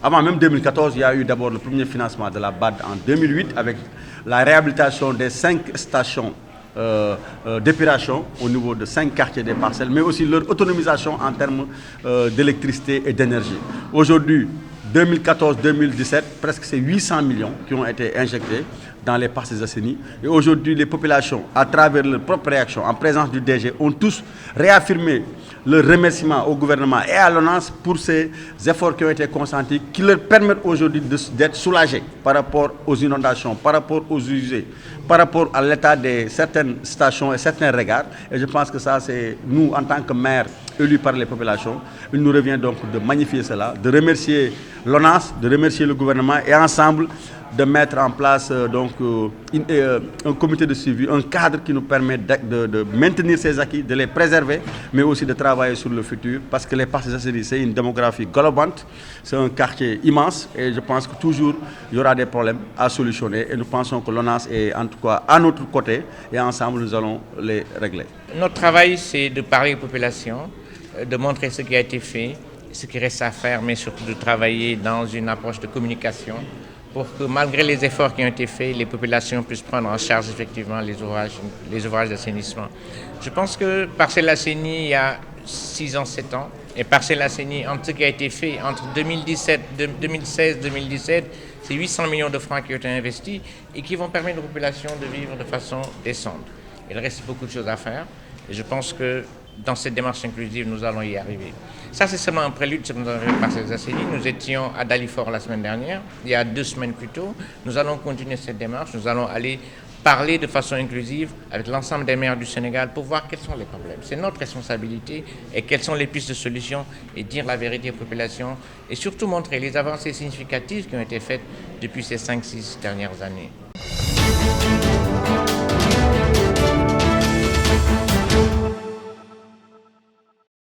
Avant même 2014, il y a eu d'abord le premier financement de la BAD en 2008 avec la réhabilitation des 5 stations d'épuration au niveau de 5 quartiers des parcelles, mais aussi leur autonomisation en termes d'électricité et d'énergie. Aujourd'hui, 2014-2017, presque c'est 800 millions qui ont été injectés dans les Parcelles Assainies. Et aujourd'hui, les populations, à travers leur propre réaction, en présence du DG, ont tous réaffirmé leur remerciement au gouvernement et à l'ONAS pour ces efforts qui ont été consentis, qui leur permettent aujourd'hui d'être soulagés par rapport aux inondations, par rapport aux usées, par rapport à l'état de certaines stations et certains regards. Et je pense que ça, c'est nous, en tant que maires élus par les populations, il nous revient donc de magnifier cela, de remercier l'ONAS, de remercier le gouvernement et ensemble de mettre en place un comité de suivi, un cadre qui nous permet de maintenir ces acquis, de les préserver, mais aussi de travailler sur le futur, parce que les Parcelles Assainies, c'est une démographie galopante, c'est un quartier immense, et je pense que toujours il y aura des problèmes à solutionner, et nous pensons que l'ONAS est en tout cas à notre côté, et ensemble nous allons les régler. Notre travail, c'est de parler aux populations, de montrer ce qui a été fait, ce qui reste à faire, mais surtout de travailler dans une approche de communication, pour que malgré les efforts qui ont été faits, les populations puissent prendre en charge effectivement les ouvrages d'assainissement. Je pense que Parcelles Assainies, il y a 6 ans, 7 ans, et Parcelles Assainies, en ce qui a été fait entre 2016-2017, c'est 800 millions de francs qui ont été investis et qui vont permettre aux populations de vivre de façon décente. Il reste beaucoup de choses à faire et je pense que dans cette démarche inclusive, nous allons y arriver. Ça, c'est seulement un prélude sur notre Parcelles Assainies. Nous étions à Dalifort la semaine dernière, il y a 2 semaines plus tôt. Nous allons continuer cette démarche. Nous allons aller parler de façon inclusive avec l'ensemble des maires du Sénégal pour voir quels sont les problèmes. C'est notre responsabilité et quelles sont les pistes de solutions et dire la vérité aux populations et surtout montrer les avancées significatives qui ont été faites depuis ces 5-6 dernières années.